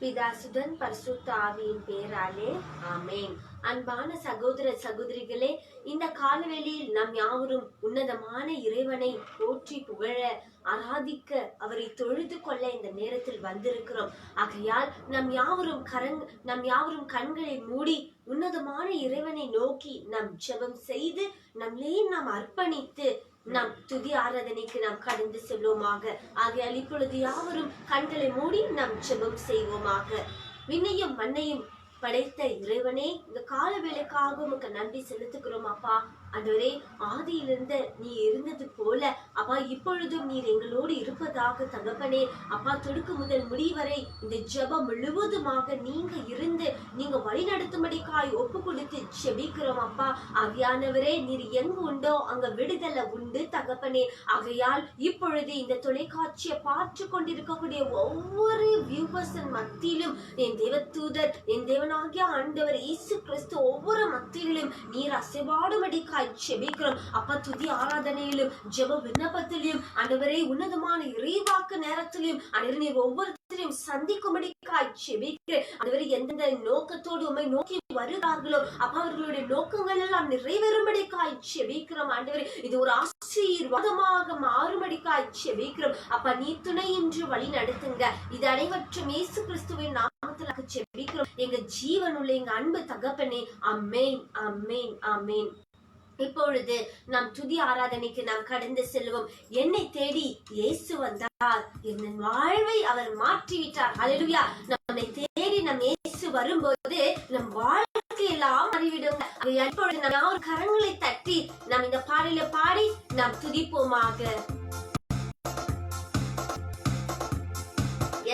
பிதாசுடன் பரிசுத்த ஆவியின் பேராலே ஆமேன். அன்பான சகோதர சகோதரிகளே, இந்த காலவெளியில் நாம் யாவரும் உன்னதமான இறைவனை போற்றி புகழ ஆராதிக்க அவரை தொழுது கொள்ள இந்த நேரத்தில் வந்திருக்கிறோம். ஆகையால் நம் யாவரும் கண்களை மூடி உன்னதமான இறைவனை நோக்கி நாம் ஜெபம் செய்து நம்மளே நாம் அர்ப்பணித்து நாம் துதி ஆராதனைக்கு நாம் கடந்து செல்வோமாக. ஆகையால் இப்பொழுது யாவரும் கண்களை மூடி நாம் ஜெபம் செய்வோமாக. விண்ணையும் மண்ணையும் படைத்த இறைவனே, இந்த கால வேளைக்காக உமக்கு நன்றி செலுத்துகிறோம் அப்பா. ஆண்டவரே, ஆதியிலிருந்து நீ இருந்தது போல அப்பா இப்பொழுதும் நீர் எங்களோடு இருப்பதாக தகப்பனே. அப்பா, தொடக்க முதல் முடிவரை இந்த ஜெபம் முழுவதுமாக நீங்க இருந்து நீங்க வழி நடத்தும்படிக்காய் ஒப்பு கொடுத்து ஜெபிக்கிறோம் அப்பா. ஆவியானவரே, நீர் எங்கு உண்டோ அங்க விடுதலை உண்டு தகப்பனே. ஆகையால் இப்பொழுது இந்த தொலைக்காட்சியை பார்த்து கொண்டிருக்கக்கூடிய ஒவ்வொரு வியூவர்ஸின் மத்தியிலும் என் தேவதூதர், என் தேவனாகிய ஆண்டவர் இயேசு கிறிஸ்து ஒவ்வொரு மத்தியிலும் நீர் அசைவாடும்படிக்காய் ஜெபிக்கிறோம் அப்பா. துதி ஆராதனையிலும் ஜெப விண்ணப்பத்திலும் ஆண்டவரே, உன்னதமான இறைவாக்கு நேரத்திலும் ஆண்டவரே நீர் ஒவ்வொருத்தரையும் சந்திக்கும்படிக்காய் ஜெபிக்கிறேன். ஆண்டவரே, எந்தெந்த நோக்கத்தோடு உம்மை நோக்கி வருகிறார்களோ அப்பா, அவர்களுடைய நோக்கங்கள் எல்லாம் நிறைவேறும்படிக்காய் ஜெபிக்கிறோம் ஆண்டவரே. இது ஒரு ஆசீர்வாதமாக மாறும்படிக்காய் ஜெபிக்கிறோம் அப்பா. நீ துணை என்று வழி நடத்துங்க. இது அனைவற்றும் இயேசு கிறிஸ்துவின் நாமத்தில் ஜெபிக்கிறோம் எங்க ஜீவனுள்ள எங்க அன்பு தகப்பனே. ஆமென், ஆமென், ஆமென். இப்பொழுது நாம் துதி ஆராதனைக்கு நாம் கடந்து செல்வோம். என்னை தேடி இயேசு வந்தார், என் வாழ்வை அவர் மாற்றிவிட்டார். ஹல்லேலூயா. நம்மை தேடி நம் இயேசு வரும்போது நம் வாழ்க்கையெல்லாம் மாறிவிடுங்க. இப்பொழுது நாம் கரங்களை தட்டி நாம் இந்த பாடலை பாடி நாம் துதிப்போமாக.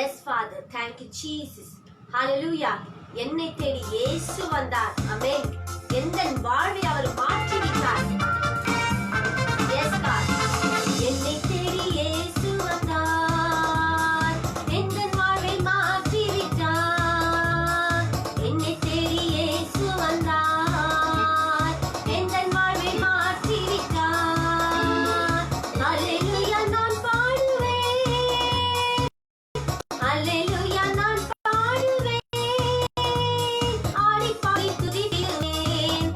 Yes father, thank you Jesus. Hallelujah. என்னை தேடி இயேசு வந்தார். ஆமென். எந்த வாழ்வை அவர் மாற்றிவிட்டார். S God. என்னை தேடி இயேசு வந்தார், எந்த வாழ்வை மாற்றிவிட்டார். என்னை தேடி இயேசு வந்தார், எந்த வாழ்வை மாற்றிவிட்டார். ஹல்லேலூயா, நான் பாடுவேன். ஹல்லேலூயா, நான் பாடுவேன். ஆடி பாடி துதித்திடுவேன்,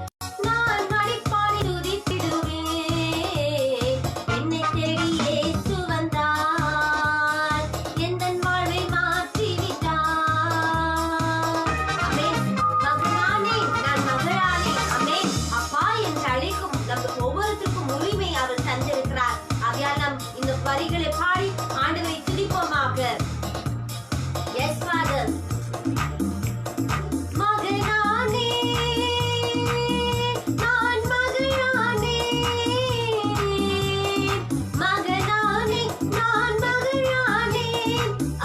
நான் ஆடி பாடி துதித்திடுவேன். என்னை தேடி இயேசு வந்தார், எந்தன் வாழ்வை மாற்றிவிட்டார். ஆமென். மகனானே, நான் மகளானே. ஆமென். அப்பா என்று அழைக்கும் நம் ஒவ்வொருத்தருக்கும் உரிமை அவர் தந்திருக்கிறார். ஆகையால் நாம் இந்த வரிகளை பாடி ஆண்டவரை துதிப்போமாக. Yes father. மகனானே, நான் மகளானே. மகனானே, நான் மகளானே.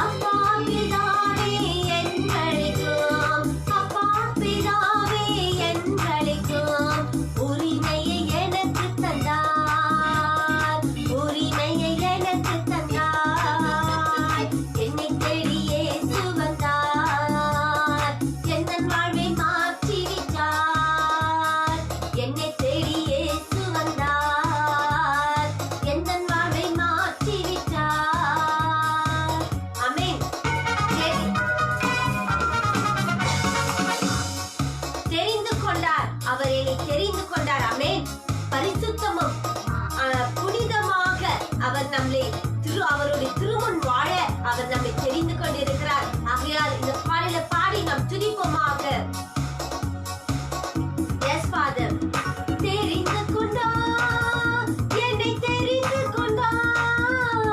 அப்பா பிதாவே என்றழைக்கும், அப்பா பிதாவே என்றழைக்கும். உரிமையை எனக்கு தந்தார், உரிமையை எனக்கு தந்தார். என்னை தேடி இயேசு வந்தார், எந்தன் வாழ்வை மாற்றிவிட்டார். என்னை தேடி இயேசு வந்தார், எந்தன் வாழ்வை மாற்றிவிட்டார். ஆமென். தெரிந்து கொண்டார், அவர் என்னை தெரிந்து கொண்டார். ஆமென். பரிசுத்தமும் புனிதமாக அவர் நம்மை அவருடைய திருமுன் வாழ அவர் நம்மை தெரிந்து கொண்டிருக்கிறார். ஆகையால் இந்த பாடலை பாடி நாம் துதிப்போமாக. Yes father. தெரிந்து கொண்டார், என்னை தெரிந்து கொண்டார்,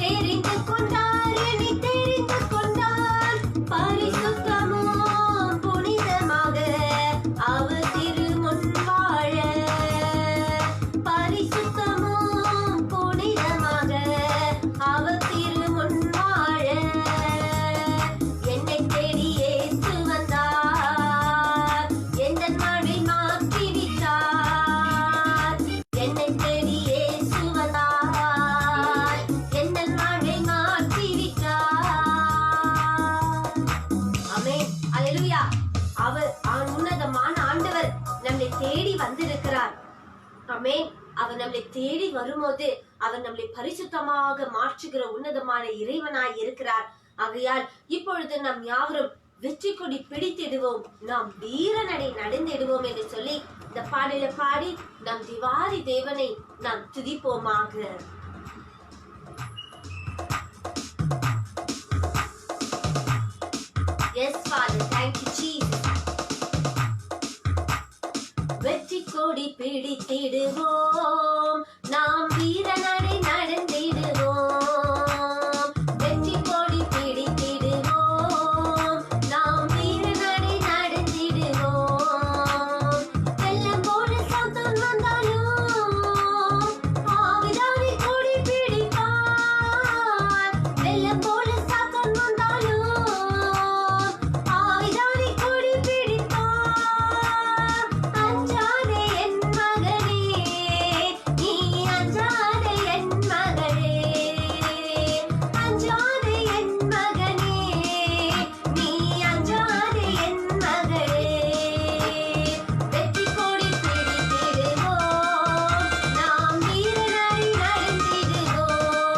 தெரிந்து கொண்டார், என்னை தெரிந்து கொண்டார். பரிசுத்தமும் புனிதமாக அவர் திருமுன் வாழ, பரிசுத்தமும் புனிதமாக அவர் திருமுன் வாழ. என்னை தேடி இயேசு வந்தார், எந்தன் வாழ்வை மாற்றிவிட்டார். என்னை தேடி இயேசு வந்தார், எந்தன் வாழ்வை மாற்றிவிட்டார். ஆமென். ஹல்லேலூயா. அவர் உன்னதமான ஆண்டவர் நம்மை தேடி வந்திருக்கிறார். ஆமென். அவர் நம்மை தேடி வரும்போது அவர் நம்மை பரிசுத்தமாக மாற்றுகிற உன்னதமான இறைவனாய் இருக்கிறார். ஆகையால் இப்பொழுது நாம் யாவரும் வெற்றி கொடி பிடித்திடுவோம், நாம் வீரநடை நடந்திடுவோம் என்று சொல்லி இந்த பாடலை பாடி நம் திவாரி தேவனை நாம் துதிப்போமாக. Yes, Father, thank you, Jesus. வெற்றி கொடி பிடித்திடுவோம், நாம் வீரநடை நடந்திடுவோம். வெற்றி கொடி பிடித்திடுவோம், நாம் வீரநடை நடந்திடுவோம். வெள்ளம் போல சாத்தான் வந்தாலும் ஆவிதானே கொடி பிடிப்பார். வெள்ளம் போல சாத்தான் வந்தாலும் ஆவிதானே கொடி பிடிப்பார். அஞ்சாதே என் மகனே, நீ அஞ்சாதே என் மகளே. அஞ்சாதே என் மகனே, நீ அஞ்சாதே என் மகளே. வெற்றி கொடி பிடித்திடுவோம், நாம் வீரநடை நடந்திடுவோம்.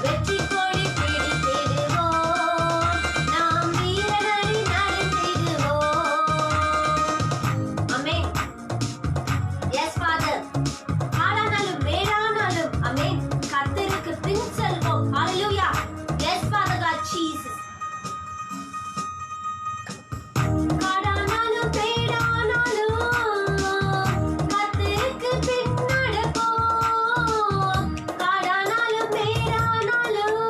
வெற்றி கொடி பிடித்திடுவோம், நாம் வீரநடை நடந்திடுவோம். ஆமென். Yes, Father. காடானாலும் மேடானாலும் ஆமென், கர்த்தருக்கு பின் செல்வோம். Hallelujah. Yes, Father God, Jesus. காடானாலும் மேடானாலும் கர்த்தருக்கு பின் நடப்போம். காடானாலும் மேடானாலும்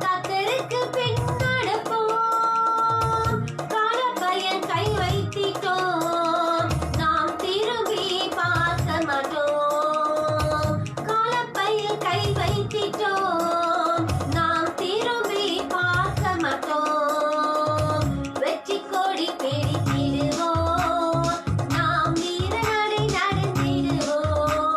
கர்த்தருக்கு பின் நடப்போம். காலப்பயன் கை வைத்திட்டோம், நாம் திரும்பி பார்க்க மாட்டோம். காலப்பையில் கை வைத்திட்டோம், நாம் திரும்பி பார்க்க மாட்டோம். வெற்றி கொடி பிடித்திடுவோம், நாம் வீரநடை நடந்திடுவோம்.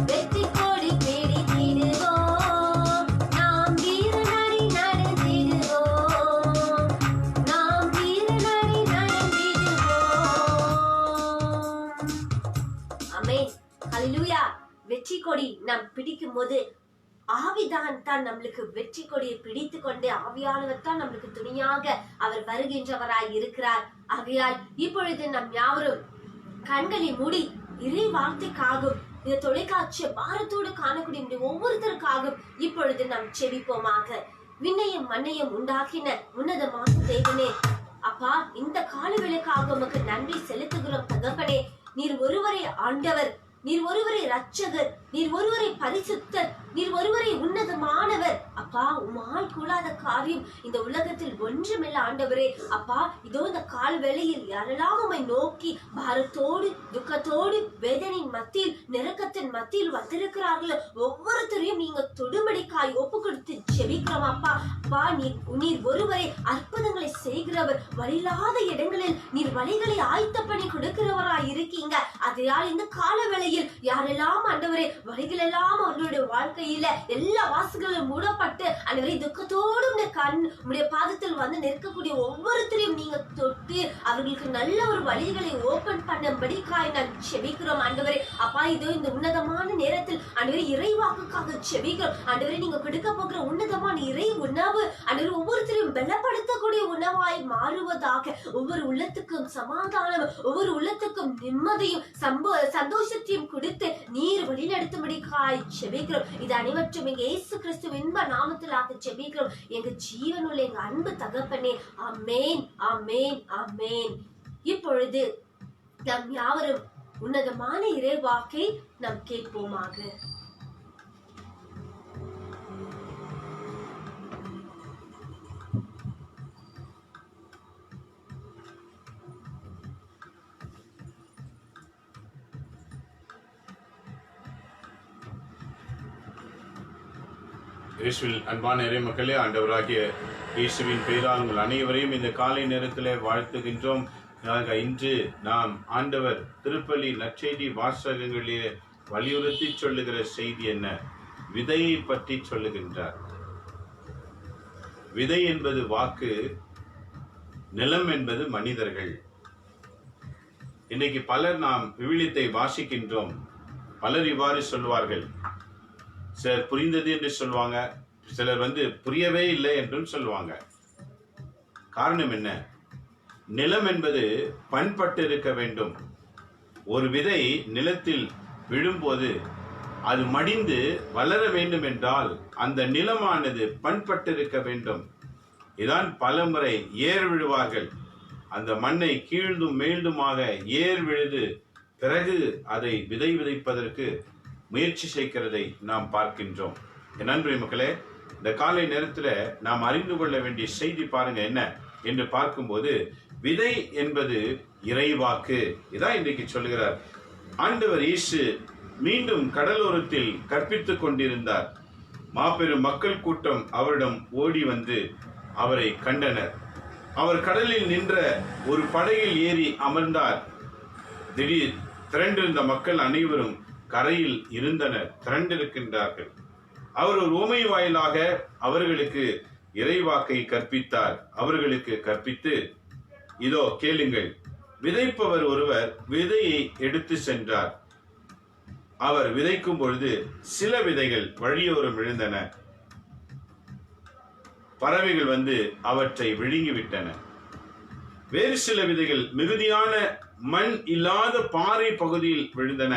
வெற்றி கொடி பிடித்திடுவோம், நாம் வீரநடை நடந்திடுவோம். நாம் வீரநடை நடந்திடுவோம். ஆமென். ஹல்லேலூயா. வெற்றி கொடி நாம் பிடிக்கும் போது ஆவிதான் தான் நம்மளுக்கு வெற்றி கொடியை பிடித்து கொண்டு ஆவியானவர் தான் நம்மளுக்கு துணையாக அவர் வருகின்றவராய் இருக்கிறார். ஆகையால் இப்பொழுது நம் யாவரும் கண்களை மூடி இறை வார்த்தைக்காகவும் இந்த தொலைக்காட்சியை பாரத்தோடு காணக்கூடிய நம்முடைய ஒவ்வொருத்தருக்காகவும் இப்பொழுது நாம் செபிப்போமாக. விண்ணையும் மண்ணையும் உண்டாக்கின உன்னதமான தேவனே, அப்பா, இந்த காலவேளைக்காக உமக்கு நன்றி செலுத்துகிறோம் தகப்பனே. நீர் ஒருவரே ஆண்டவர், நீர் ஒருவரே இரட்சகர், நீர் ஒருவரே பரிசுத்தர், நீர் ஒருவரே உன்னதமானவர். அப்பா, உம்மால் கூடாத காரியம் இந்த உலகத்தில் ஒன்றுமில்லை ஆண்டவரே. அப்பா, இதோ இந்த கால் வேளையில் யாரெல்லாம் உம்மை நோக்கி பாரத்தோடு துக்கத்தோடு வேதனையின் மத்தியில் நெருக்கத்தின் மத்தியில் வந்திருக்கிறார்களோ ஒவ்வொருத்தரையும் நீங்க தொடுமடிக்காய் ஒப்பு கொடுத்து ஜெபிக்கிறோம் அப்பா. அப்பா, நீர் ஒருவரே அற்புதங்களை செய்கிறவர், வழியில்லாத இடங்களில் நீர் வழிகளை ஆயத்த பண்ணி கொடுக்கிறவராய் இருக்கீங்க. அதையால் இந்த கால வேளையில் யாரெல்லாம் ஆண்டவரே வழிகள் எல்லாம் அவர்களுடைய வாழ்க்கையில எல்லா வாசல்களும் மூடப்பட்டு ஆண்டவரே துக்கத்தோடு உடைய பாதத்தில் வந்து நிற்கக்கூடிய ஒவ்வொருத்தரையும் நீங்க தொட்டு அவர்களுக்கு நல்ல ஒரு வழிகளை ஓபன் பண்ணும்படிக்காய் நான் செபிக்கிறோம் ஆண்டவரே. அப்பா, இதோ இந்த உன்னதமான நேரத்தில் ஆண்டவரே இறைவாக்குக்காக செபிக்கிறோம் ஆண்டவரே. நீங்க கொடுக்க போகிற உன்னதமான இறை உணவு ஆண்டவரே ஒவ்வொருத்தரையும் பலப்படுத்தக்கூடிய உணவாய் மாறுவதாக. ஒவ்வொரு உள்ளத்துக்கும் சமாதானம், ஒவ்வொரு உள்ளத்துக்கும் நிம்மதியும் சந்தோஷத்தையும் கொடுத்து நீர் வழிநடத்தும்படிக்காய் செபிக்கிறோம். இது அனைவற்றும் எங்க இயேசு கிறிஸ்து இன்ப நாமத்திலாக செபிக்கிறோம் எங்க ஜீவனுள்ள எங்க அன்பு தகப்பனே. ஆமென், ஆமென், ஆமென். இப்பொழுது நாம் யாவரும் உன்னதமான இறைவாக்கை நாம் கேட்போமாக. இயேசுவில் அன்பான இறை மக்களே, ஆண்டவராகிய இயேசுவின் பெயரால் உங்கள் அனைவரையும் இந்த காலை நேரத்தில் வாழ்த்துகின்றோம். இன்று நாம் ஆண்டவர் திருப்பலி நற்செய்தி வாசகங்களிலே வலியுறுத்தி சொல்லுகிற செய்தி என்ன? விதையை பற்றி சொல்லுகின்றார். விதை என்பது வாக்கு, நிலம் என்பது மனிதர்கள். இன்னைக்கு பலர் நாம் விவிலியத்தை வாசிக்கின்றோம். பலர் இவ்வாறு சொல்வார்கள். சிலர் புரிந்தது என்று சொல்வாங்க, சிலர் புரியவே இல்லை என்றும் சொல்லுவாங்க. காரணம் என்ன? நிலம் என்பது பண்பட்டு இருக்க வேண்டும். ஒரு விதை நிலத்தில் விழும்போது அது மடிந்து வளர வேண்டும் என்றால் அந்த நிலமானது பண்பட்டு இருக்க வேண்டும். இதான் பலமுறை ஏர் விழுவார்கள். அந்த மண்ணை கீழ்ந்தும் மேல்துமாக ஏர் விழுது பிறகு அதை விதைப்பதற்கு முயற்சி செய்கிறதை நாம் பார்க்கின்றோம். என் அன்பு மக்களே, இந்த காலை நேரத்தில் நாம் அறிந்து கொள்ள வேண்டிய செய்தி பாருங்க என்ன என்று பார்க்கும்போது, விதை என்பது இறைவாக்கு. இதான் இன்றைக்கு சொல்லுகிறார். ஆண்டவர் இயேசு மீண்டும் கடலோரத்தில் கற்பித்துக் கொண்டிருந்தார். மாபெரும் மக்கள் கூட்டம் அவரிடம் ஓடி வந்து அவரை கண்டனர். அவர் கடலில் நின்ற ஒரு படகில் ஏறி அமர்ந்தார். திடீர் திரண்டிருந்த மக்கள் அனைவரும் கரையில் இருந்தனர், திரண்டிருக்கின்றார்கள். அவர் ஒரு உவமை வாயிலாக அவர்களுக்கு இறைவாக்கை கற்பித்தார். அவர்களுக்கு கற்பித்து, இதோ கேளுங்கள், விதைப்பவர் ஒருவர் விதையை எடுத்து சென்றார். அவர் விதைக்கும் பொழுது சில விதைகள் வழியோரம் விழுந்தன. பறவைகள் அவற்றை விழுங்கிவிட்டன. வேறு சில விதைகள் மிகுதியான மண் இல்லாத பாறை பகுதியில் விழுந்தன.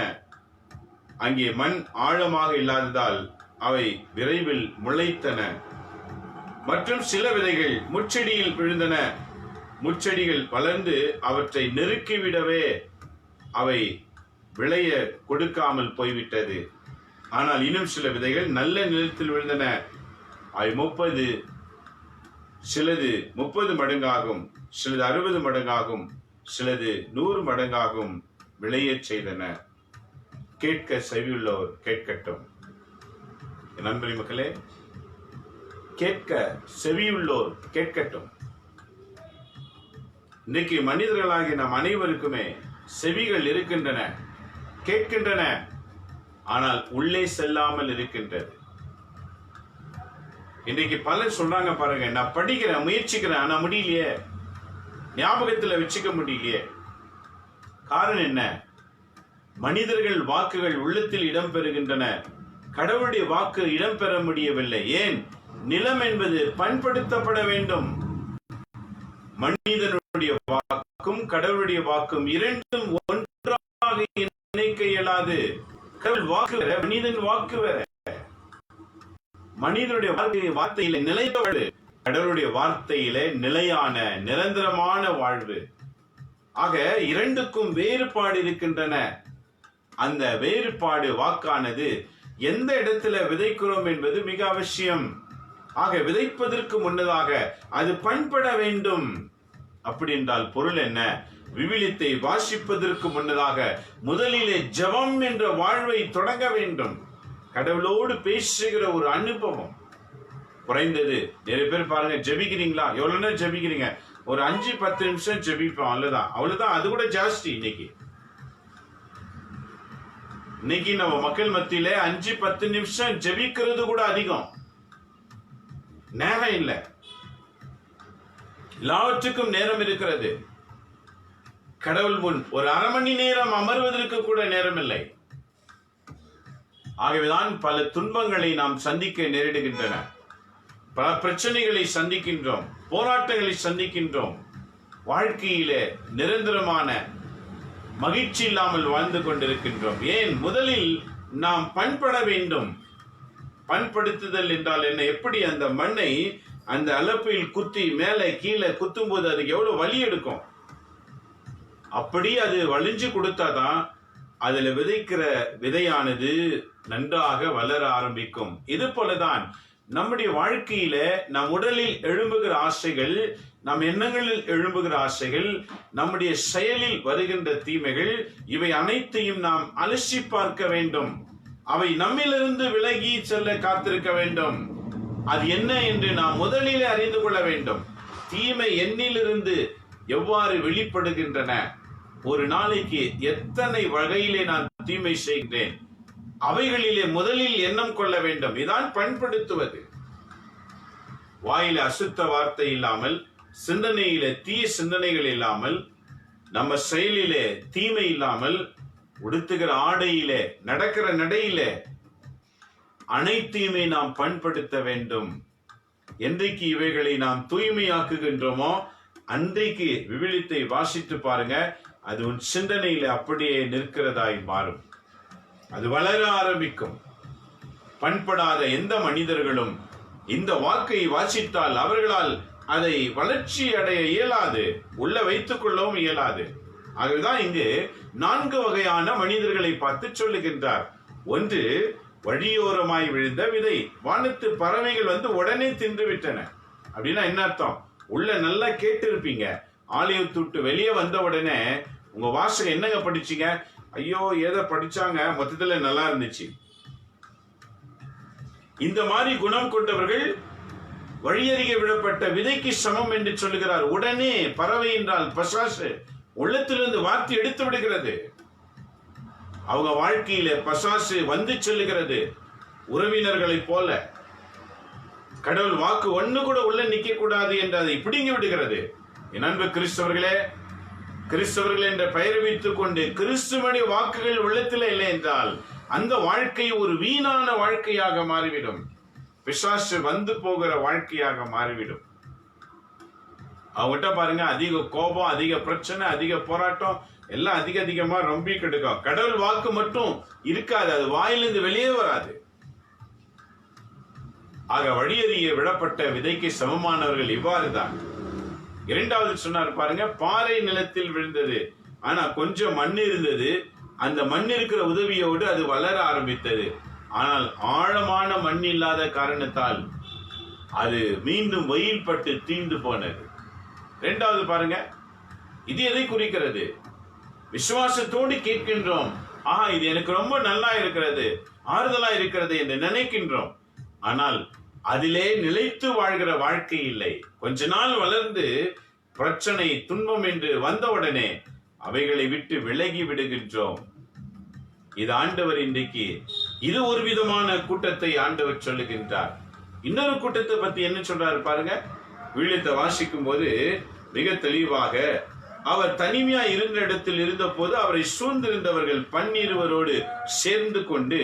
அங்கே மண் ஆழமாக இல்லாததால் அவை விரைவில் முளைத்தன. மற்றும் சில விதைகள் முச்செடியில் விழுந்தன. முச்செடிகள் வளர்ந்து அவற்றை நெருக்கிவிடவே அவை விளைய கொடுக்காமல் போய்விட்டது. ஆனால் இன்னும் சில விதைகள் நல்ல நிலத்தில் விழுந்தன. அவை சிலது 30 மடங்காகும், சிலது 60 மடங்காகும், சிலது 100 மடங்காகும் விளையச் செய்தன. கேட்க செவியுள்ளோர் கேட்கட்டும். நண்பரி மக்களே, கேட்க செவியுள்ளோர் கேட்கட்டும். இன்றைக்கு மனிதர்களாகி நாம் அனைவருக்குமே செவிகள் இருக்கின்றன, கேட்கின்றன, ஆனால் உள்ளே செல்லாமல் இருக்கின்றது. இன்றைக்கு பலர் சொல்றாங்க பாருங்க, நான் படிக்கிறேன், முயற்சிக்கிறேன், ஆனா முடியலையே, ஞாபகத்துல வச்சுக்க முடியலையே. காரணம் என்ன? மனிதர்கள் வாக்குகள் உள்ளத்தில் இடம்பெறுகின்றன, கடவுளுடைய வாக்கு இடம்பெற முடியவில்லை. ஏன்? நிலம் என்பது பண்படுத்தப்பட வேண்டும். மனிதனுடைய வாக்கும் கடவுளுடைய வாக்கும் இரண்டும் ஒன்றாக இணைக்க இயலாது. கடவுள் வாக்கு வேற, மனிதன் வாக்கு வேற. மனிதனுடைய வார்த்தையில நிலைத்த வாழ்வு, கடவுளுடைய வார்த்தையில நிலையான நிரந்தரமான வாழ்வு. ஆக இரண்டுக்கும் வேறுபாடு இருக்கின்றன. அந்த வேறுபாடு வாக்கானது எந்த இடத்துல விதைக்கிறோம் என்பது மிக அவசியம். ஆக விதைப்பதற்கு முன்னதாக அது பண்பட வேண்டும். அப்படி என்றால் பொருள் என்ன? விவிலியத்தை வாசிப்பதற்கு முன்னதாக முதலிலே ஜெபம் என்ற வாழ்வை தொடங்க வேண்டும். கடவுளோடு பேசுகிற ஒரு அனுபவம். குறைந்தது நிறைய பேர் பாருங்க, ஜெபிக்கிறீங்களா? எவ்வளவு நேரம் ஜெபிக்கிறீங்க? ஒரு 5-10 நிமிஷம் ஜெபிப்போம், அவ்வளவுதான். அது கூட ஜாஸ்தி. இன்னைக்கு நம்ம மக்கள் மத்தியில 5-10 நிமிஷம் ஜெபிக்கிறது கூட அதிகம். நேரம் இல்லை, எல்லாவற்றுக்கும் நேரம் இருக்கிறது. கடவுள் முன் ஒரு அரை மணி நேரம் அமர்வதற்கு கூட நேரம் இல்லை. ஆகவேதான் பல துன்பங்களை நாம் சந்திக்க நேரிடுகின்றன, பல பிரச்சனைகளை சந்திக்கின்றோம், போராட்டங்களை சந்திக்கின்றோம். வாழ்க்கையிலே நிரந்தரமான மகிழ்ச்சி இல்லாமல் வாழ்ந்து கொண்டிருக்கின்றோம். ஏன்? முதலில் நாம் பண்பட வேண்டும். பண்படுத்துதல் என்றால் என்ன? எப்படி அந்த மண்ணை அந்த அளப்பில் குத்தி மேலே கீழே குத்தும் போது அதுக்கு எவ்வளவு வலி எடுக்கும், அப்படி அது வலிஞ்சு கொடுத்தாதான் அதுல விதைக்கிற விதையானது நன்றாக வளர ஆரம்பிக்கும். இது போலதான் நம்முடைய வாழ்க்கையில நம் உடலில் எழும்புகிற ஆசைகள், நம் எண்ணங்களில் எழும்புகிற ஆசைகள், நம்முடைய செயலில் வருகின்ற தீமைகள், இவை அனைத்தையும் நாம் அலசி பார்க்க வேண்டும். அவை நம்மிலிருந்து விலகி செல்ல காத்திருக்க வேண்டும். அது என்ன என்று நாம் முதலிலே அறிந்து கொள்ள வேண்டும். தீமை எண்ணிலிருந்து எவ்வாறு வெளிப்படுகின்றன, ஒரு நாளைக்கு எத்தனை வகையிலே நான் தீமை செய்கிறேன், அவைகளிலே முதலில் எண்ணம் கொள்ள வேண்டும். இதான் பண்படுத்துவது. வாயில அசுத்த வார்த்தை இல்லாமல், சிந்தனையில தீய சிந்தனைகள் இல்லாமல், நம்ம செயலிலே தீமை இல்லாமல், உடுத்துகிற ஆடையிலே, நடக்கிற நடையிலே அனைத்தையுமே நாம் பண்படுத்த வேண்டும். என்றைக்கு இவைகளை நாம் தூய்மையாக்குகின்றோமோ அன்றைக்கு விவிலியத்தை வாசித்து பாருங்க, அது உன் சிந்தனையில அப்படியே நிற்கிறதாய் மாறும். அது வளர ஆரம்பிக்கும். பண்படாத எந்த மனிதர்களும் இந்த வாக்கை வாசித்தால் அவர்களால் அதை வளர்ச்சி அடைய இயலாது, உள்ள வைத்துக் கொள்ளவும் இயலாது. ஆகவேதான் இங்கு 4 வகையான மனிதர்களை பார்த்து சொல்லுகின்றார். ஒன்று, வழியோரமாய் விழுந்த விதை. வானத்து பறவைகள் வந்து உடனே தின்று விட்டன. அப்படின்னா என்ன அர்த்தம்? உள்ள நல்லா கேட்டு இருப்பீங்க. ஆலயத்தை விட்டு வெளியே வந்த உடனே உங்க வாசகம் என்னங்க படிச்சீங்க? ஐயோ ஏதோ படிச்சாங்க, மொத்தத்துல நல்லா இருந்துச்சு. இந்த மாதிரி குணம் கொண்டவர்கள் வழியருகே விடப்பட்ட விதைக்கு சமம் என்று சொல்லுகிறார். உடனே பறவை என்றால் பசாசு உள்ளத்திலிருந்து வார்த்தை எடுத்து விடுகிறது. அவங்க வாழ்க்கையில பசாசு வந்து செல்லுகிறது. உறவினர்களை போல கடவுள் வாக்கு ஒண்ணு கூட உள்ள நிக்க கூடாது என்று அதை பிடுங்கி விடுகிறது. என் அன்பு கிறிஸ்தவர்கள் என்ற பெயர் வைத்துக் கொண்டு கிறிஸ்துவனுடைய வாக்குகள் உள்ளத்தில் இல்லை என்றால் அந்த வாழ்க்கை ஒரு வீணான வாழ்க்கையாக மாறிவிடும். பிசாசு வந்து போகிற வாழ்க்கையாக மாறிவிடும். அவங்ககிட்ட பாருங்க, அதிக கோபம், அதிக பிரச்சனை, அதிக போராட்டம் எல்லாம் அதிகமா ரொம்ப கெடுக்கும். கடவுள் வாக்கு மட்டும் இருக்காது, அது வாயிலிருந்து வெளியே வராது. ஆக வழியறிய விடப்பட்ட விதைக்கு சமமானவர்கள் இவ்வாறுதான். இரண்டாவது சொன்னார் பாருங்க, பாறை நிலத்தில் விழுந்தது. ஆனா கொஞ்சம் மண் இருந்தது. அந்த மண் இருக்கிற உதவியோடு அது வளர ஆரம்பித்தது. ஆனால் ஆழமான மண் இல்லாத காரணத்தால் அது மீண்டும் வெயில் பட்டு தீண்டு போனது. இரண்டாவது பாருங்க, இது எதை குறிக்கிறது? விசுவாசத்தோடு கேட்கின்றோம், இது எனக்கு ரொம்ப நல்லா இருக்கிறது, ஆறுதலா இருக்கிறது என்று நினைக்கின்றோம். ஆனால் அதிலே நிலைத்து வாழ்கிற வாழ்க்கை இல்லை. கொஞ்ச நாள் வளர்ந்து பிரச்சனை, துன்பம் என்று வந்தவுடனே அவைகளை விட்டு விலகி விடுகின்றோம். இது ஆண்டவர் இன்றைக்கு இது ஒரு விதமான கூட்டத்தை ஆண்டவர் சொல்லுகின்றார். இன்னொரு கூட்டத்தை பத்தி என்ன சொல்றாரு பாருங்க. விவிலியத்தை வாசிக்கும் போது மிக தெளிவாக, அவர் தனிமையா இருந்த இடத்தில் இருந்த போது அவரை சூழ்ந்திருந்தவர்கள் 12 சேர்ந்து கொண்டு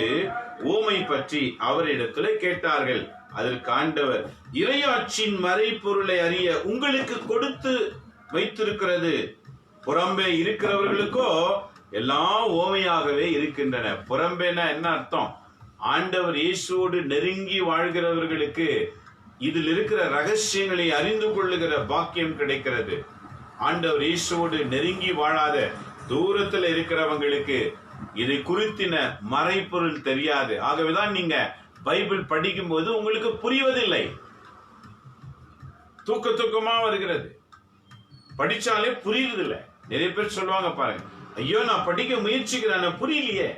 ஓமை பற்றி அவரிடத்துல கேட்டார்கள். அதற்கு ஆண்டவர், இறையாட்சியின் மறைபொருளை அறிய உங்களுக்கு கொடுத்து வைத்திருக்கிறது. புறம்பே இருக்கிறவர்களுக்கோ எல்லாம் ஓமையாகவே இருக்கின்றன. புறம்பேனா என்ன அர்த்தம்? ஆண்டவர் இயேசுவோடு நெருங்கி வாழ்கிறவர்களுக்கு இதில் இருக்கிற ரகசியங்களை அறிந்து கொள்ளுகிற பாக்கியம் கிடைக்கிறது. ஆண்டவர் இயேசுவோடு நெருங்கி வாழாத தூரத்தில் இருக்கிறவங்களுக்கு இதை குறித்தின மறைபொருள் தெரியாது. ஆகவேதான் நீங்க பைபிள் படிக்கும் போது உங்களுக்கு புரிவதில்லை, தூக்கமா வருகிறது, படிச்சாலே புரியுறதில்லை. நிறைய பேர் சொல்லுவாங்க பாருங்க, ஐயோ நான் படிக்க முயற்சிக்கிறேன் புரியலையே.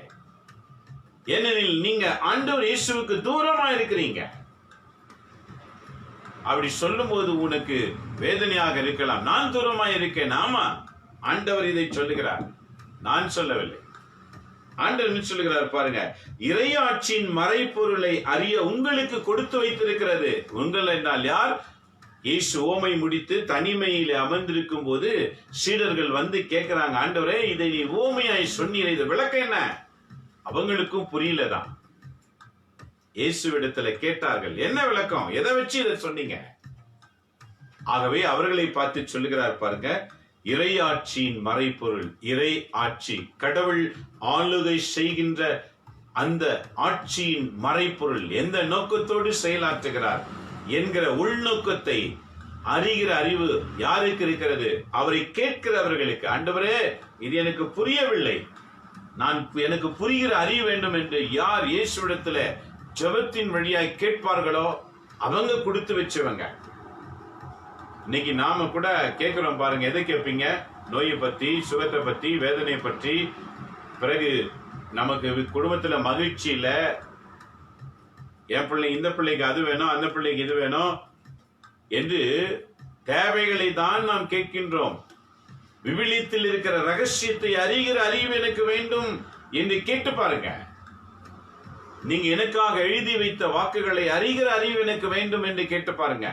ஏனெனில் நீங்க ஆண்டவர் இயேசுவுக்கு தூரமா இருக்கிறீங்க. அப்படி சொல்லும் போது உனக்கு வேதனையாக இருக்கலாம். நான் தூரமா இருக்கேன். ஆமா, ஆண்டவர் இதை சொல்லுகிறார், நான் சொல்லவில்லை. ஆண்டவர் சொல்லுகிறார் பாருங்க, இறையாட்சியின் மறைபொருளை அறிய உங்களுக்கு கொடுத்து வைத்திருக்கிறது. உங்கள் என்றால் யார்? இயேசு ஓமை முடித்து தனிமையில அமர்ந்திருக்கும் போது சீடர்கள் வந்து கேட்கிறாங்க, ஆண்டவரே இதை நீ ஓமையாய் சொன்னீர், இது விளக்கம் என்ன? அவங்களுக்கும் புரியலதான். இயேசுவிடத்துல கேட்டார்கள், என்ன விளக்கம், எதை வச்சு இதை சொன்னீங்க? ஆகவே அவர்களை பார்த்து சொல்லுகிறார் பாருங்க, இறையாட்சியின் மறைபொருள். இறை ஆட்சி, கடவுள் ஆளுகை செய்கின்ற அந்த ஆட்சியின் மறைபொருள் எந்த நோக்கத்தோடு செயலாற்றுகிறார் என்கிற உள்நோக்கத்தை அறிகிற அறிவு யாருக்கு இருக்கிறது? அவரை கேட்கிறவர்களுக்கு. ஆண்டவரே இது எனக்கு புரியவில்லை, எனக்கு புரிகிற அறிவு வேண்டும் என்று யார் இயேசுவிடத்துல ஜெபத்தின் வழியாய் கேட்பார்களோ அவங்க கொடுத்து வச்சவங்க. இன்னைக்கு நாம கூட கேட்கிறோம் பாருங்க, எதை கேட்பீங்க? நோயை பத்தி, சுகத்தை பத்தி, வேதனையை பற்றி. பிறகு நமக்கு குடும்பத்துல மகிழ்ச்சி இல்ல, என் பிள்ளை இந்த பிள்ளைக்கு அது வேணும், அந்த பிள்ளைக்கு இது வேணும் என்று தேவைகளை தான் நாம் கேட்கின்றோம். விவிலியத்தில் இருக்கிற ரகசியத்தை அறிகிற அறிவு எனக்கு வேண்டும் என்று கேட்டு பாருங்க. நீங்க எனக்காக எழுதி வைத்த வாக்குகளை அறிகிற அறிவு எனக்கு வேண்டும் என்று கேட்டு பாருங்க.